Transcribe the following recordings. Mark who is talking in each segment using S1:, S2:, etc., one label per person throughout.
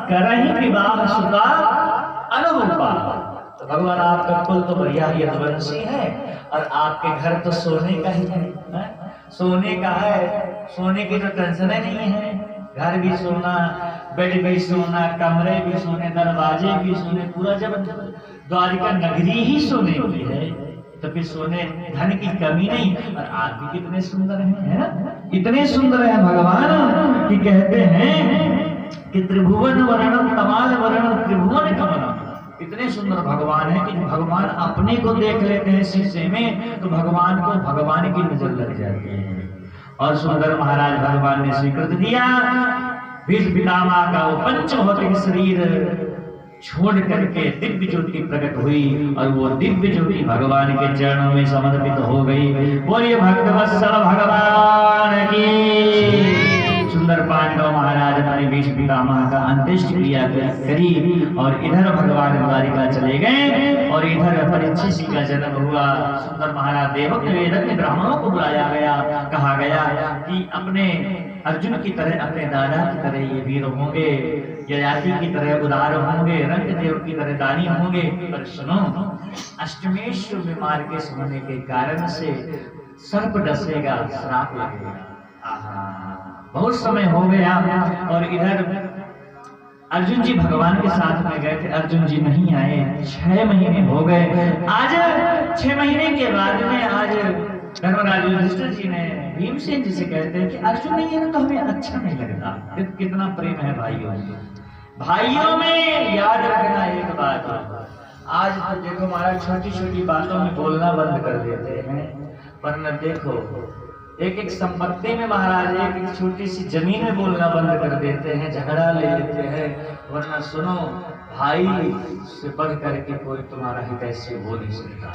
S1: करहि विवाह सुता अनुरूपा। तो भगवान आपका कुल तो बढ़िया यदुवंशी है और आपके घर तो सोने का ही है, सोने का है, सोने की तो टेंशन नहीं है। घर भी सोना, बेड भी सोना, कमरे भी सोने, दरवाजे भी सोने, पूरा जब द्वारिका नगरी ही सोने की है तो फिर सोने धन की कमी नहीं। और आप भी कितने सुंदर हैं, है ना? इतने सुंदर है भगवान कि कहते हैं कि त्रिभुवन वर्णम तमाल वर्णम त्रिभुवन कमलम। इतने सुंदर भगवान है कि भगवान अपने को देख लेते हैं शीशे में तो भगवान को भगवान की नजर लग जाती है। और सुंदर महाराज भगवान ने स्वीकृत दिया, भीष्म पितामह का वो पंच भौतिक शरीर छोड़ करके दिव्य ज्योति प्रकट हुई और वो दिव्य ज्योति भगवान के चरणों में समर्पित हो गई। बोलिए भक्तवत्सल भगवान की। सुंदर पांडव महाराज अपने भीष्म पितामह का अंत्येष्टि क्रिया करी और इधर भगवान द्वारिका चले गए और इधर परीक्षित जी का जन्म हुआ। सुंदर महाराज देवक निवेदक में ब्राह्मणों को बुलाया गया, कहा गया कि अपने अर्जुन की तरह, अपने दादा की तरह ये वीर होंगे, ययाति की तरह उदार होंगे, रंगदेव की तरह दानी होंगे। पर सुनो, अष्टमेश्वर में मार के सोने के कारण से सर्प डसेगा, श्राप लगेगा। बहुत समय हो गया और इधर अर्जुन जी भगवान के साथ में गए थे, अर्जुन जी नहीं आए। 6 महीने हो गए। आज 6 महीने के बाद में आज धर्मराज युधिष्ठिर जी ने भीमसेन जी से कहते हैं कि अर्जुन नहीं है तो हमें अच्छा नहीं लगता। कितना प्रेम है भाइयों, भाइयों में याद रखना एक बात। आज तो देखो महाराज छोटी छोटी बातों में बोलना बंद कर देते हैं, वरना देखो एक एक संपत्ति में महाराज एक एक छोटी सी जमीन में बोलना बंद कर देते हैं, झगड़ा ले लेते हैं। वरना सुनो, भाई से बढ़ करके कोई तुम्हारा हित ऐसे हो नहीं सकता।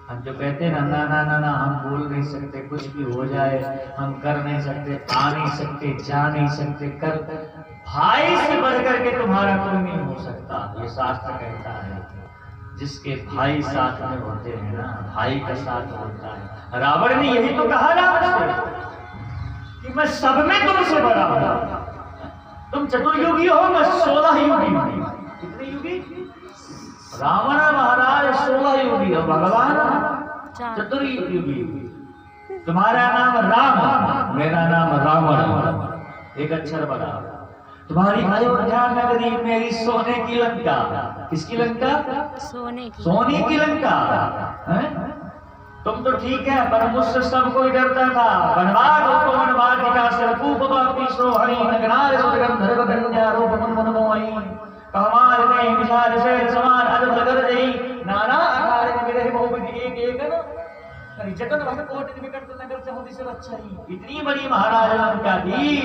S1: हम जो कहते हैं ना ना ना ना हम बोल नहीं सकते, कुछ भी हो जाए हम कर नहीं सकते, आ नहीं सकते, जा नहीं सकते, कर भाई से बढ़ करके तुम्हारा कोई नहीं हो सकता। ये शास्त्र कहता है जिसके भाई साथ में होते हैं ना, भाई का साथ होता है। रावण ने यही तो कहा राम से कि मैं सब में तुमसे बड़ा हूं, तुम चतुर्युगी हो, मैं 16 युगी हूं। कितने युगी? रावण महाराज 16 युगी हो, भगवान चतुर्युगी। तुम्हारा नाम राम, मेरा नाम रावण, एक अक्षर बड़ा। तुम्हारी अयोध्या नगरी मेरी सोने की लंका। किसकी लंका? सोने की लंका है? तुम तो ठीक है, पर मुझसे सब कोई डरता था। वनवाद को वनवाद का सरकूप वापीसो हरि नगनार सुगंधर्व कन्या रूप मन मोही कमाल में विशाल शहर समान अजब लगर जई नाना आकार में मेरे बहु एक एक न जगत भक्त कोटि विकट नगर से होती से अच्छा ही। इतनी बड़ी महाराज लंका थी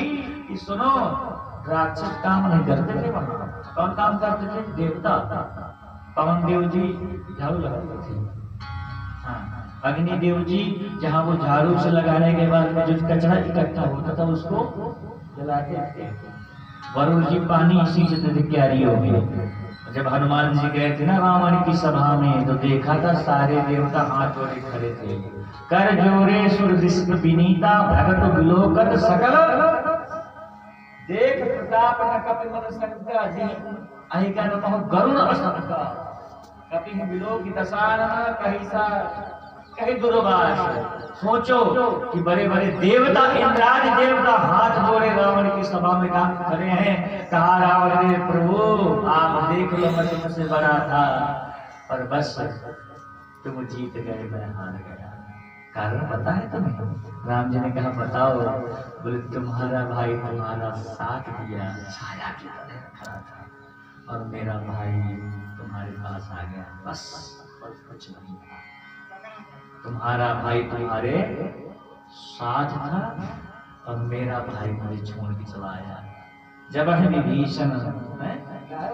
S1: कि सुनो, राक्षस काम नहीं करते थे वहां। कौन काम करते थे? देवता। पवन देव जी झाड़ू लगाते थे, अग्नि देव जी जहां वो झाड़ू से लगाने के बाद में जो कचरा इकट्ठा होता था उसको जलाते थे। वरुण जी पानी इसी से तैयारी हो गई। जब हनुमान जी गए थे ना रावण की सभा में तो देखा था सारे देवता हाथ जोड़े खड़े थे। कर जोरे सुर विष्णु विनीता भगत विलोकन सकल देख प्रताप न कपि मन संका जी अहिका न कहो गरुड़ असंका कपि विलोक दशानन कहिसा कहीं दुर्वास। सोचो कि बड़े बड़े देवता, इंद्रादि देवता हाथ जोड़े रावण की सभा में काम खड़े हैं। कहा रावण ने प्रभु आप देख लो मैं तुमसे बड़ा था, पर बस तुम जीत गए, मैं हार गया। कारण पता है तुम्हें? राम जी ने कहा बताओ। बोले तुम्हारा भाई तुम्हारा साथ दिया, छाया की तरह खड़ा था, और मेरा भाई तुम्हारे पास आ गया, बस और कुछ नहीं था। तुम्हारा भाई तुम्हारे साथ था और मेरा भाई मुझे छोड़ के चला आया। जब विभीषण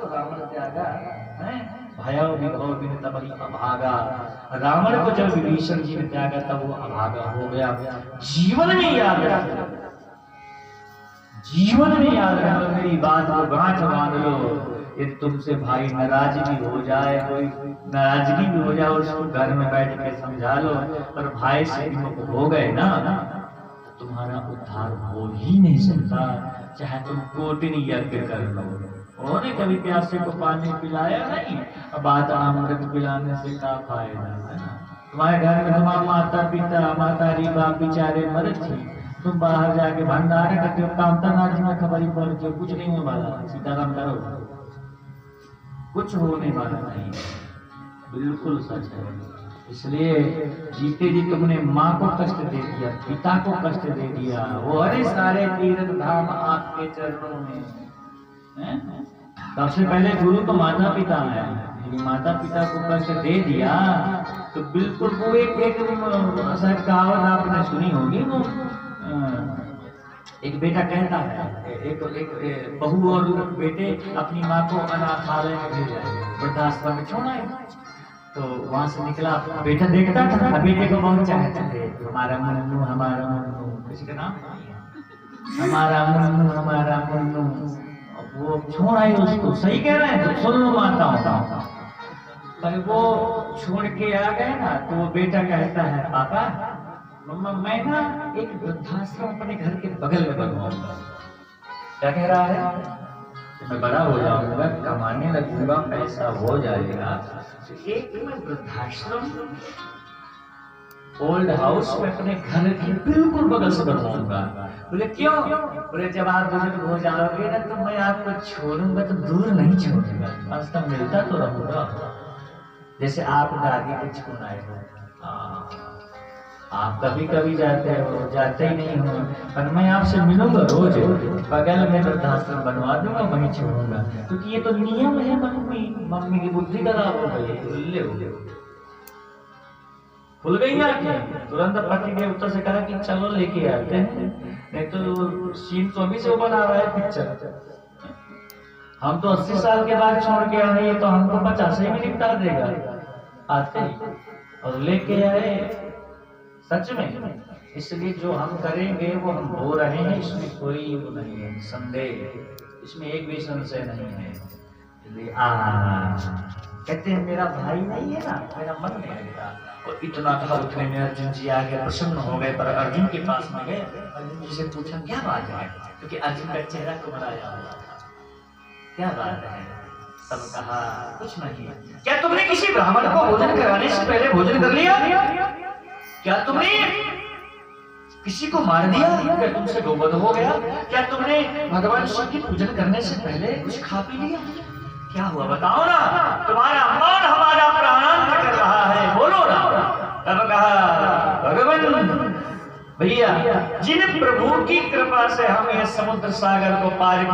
S1: रावण त्यागा भया विभव बिन तब ही अभागा। रावण को जब विभीषण जी ने त्यागा तब वो अभागा हो गया। जीवन में याद रखो, जीवन में याद रखो, मेरी बात को गांठ बांध लो। यदि तुमसे भाई नाराज भी हो जाए, कोई नाराजगी भी हो जाए, उसको घर में बैठ के समझा लो। पर भाई से विमुख हो गए ना तो तुम्हारा उद्धार हो ही नहीं सकता, चाहे तुम कोटिन यज्ञ कर लो। उन्होंने कभी प्यासे को पानी पिलाया नहीं। अब बात अमृत पिलाने से क्या फायदा है ना। तुम्हारे घर में तुम्हारा माता पिता मातारी बाप बेचारे मर थे, तुम बाहर जाके भंडारे करते हो, कामतानाथ जी में खबर ही पड़ के कुछ नहीं होने वाला, सीताराम करो, कुछ होने वाला नहीं, बिल्कुल सच है। इसलिए जीते जी तुमने माँ को कष्ट दे दिया, पिता को कष्ट दे दिया, वो अरे सारे तीर्थ धाम आपके चरणों में हैं? सबसे पहले गुरु तो माता पिता है, यदि माता पिता को कष्ट दे दिया तो बिल्कुल वो एक शायद कहावत आपने सुनी होगी, वो एक बेटा कहता है, एक बहू और बेटे अपनी माँ को अनाथालय में भेज आए, वृद्धाश्रम में छोड़ा है। तो वहां से निकला बेटा, देखता था बेटे को बहुत चाहते थे, हमारा मुन्नू हमारा मुन्नू, किसी का नाम हमारा मुन्नू हमारा मुन्नू, वो छोड़ आए उसको, सही कह रहे हैं तो सुन लो मानता हूँ। पर वो छोड़ के आ गए ना, तो वो बेटा कहता है पापा मम्मा मैं ना एक वृद्धाश्रम अपने घर के बगल में बनवाऊंगा। क्या कह रहा है? मैं बड़ा हो जाऊंगा, कमाने लगूंगा, पैसा हो जाएगा, एक मैं वृद्धाश्रम ओल्ड हाउस में अपने घर के बिल्कुल बगल से बनवाऊंगा। बोले क्यों? बोले जब आप बुजुर्ग हो जाओगे ना तो मैं आपको छोड़ूंगा तो दूर नहीं छोड़ूंगा, बस तब मिलता तो रहूंगा, जैसे आप दादी को छोड़ आए हो। आप कभी कभी जाते हो, जाते ही नहीं हो, पर मैं आपसे मिलूंगा रोज, बगल में वृद्धाश्रम बनवा दूंगा, वहीं छोड़ूंगा, क्योंकि ये तो नियम है। मम्मी की बुद्धि खराब हो गई, खुले हो गए, खुल गई आके तुरंत पति देवता से कहा कि चलो लेके आते हैं, नहीं तो सीन तो अभी से बना रहा है पिक्चर, हम तो 80 साल के बाद छोड़ के आए, तो हमको 50 में निपटा देगा आते ही, और लेके आए सच में। इसलिए जो हम करेंगे वो हम हो रहे हैं, इसमें कोई वो नहीं है संदेह, इसमें एक भी संशय नहीं है। इसलिए कहते हैं मेरा भाई नहीं है ना, मेरा मन नहीं लगता, और इतना था उतने में अर्जुन जी आ गए, प्रसन्न हो गए, पर अर्जुन के पास में गए, अर्जुन जी से पूछा क्या बात है, क्योंकि अर्जुन का चेहरा घबराया हुआ था, क्या बात है? तब कहा कुछ नहीं। क्या तुमने किसी ब्राह्मण को भोजन कराने से पहले भोजन कर लिया? क्या तुमने किसी को मार दिया? क्या तुमसे गोवध हो गया? क्या तुमने भगवान शिव की पूजन करने से पहले कुछ खा पी लिया? क्या हुआ बताओ ना, तुम्हारा मन हमारा प्राणांत कर रहा है, बोलो ना। तब कहा भगवान भैया जिन प्रभु की कृपा से हम ये समुद्र सागर को पार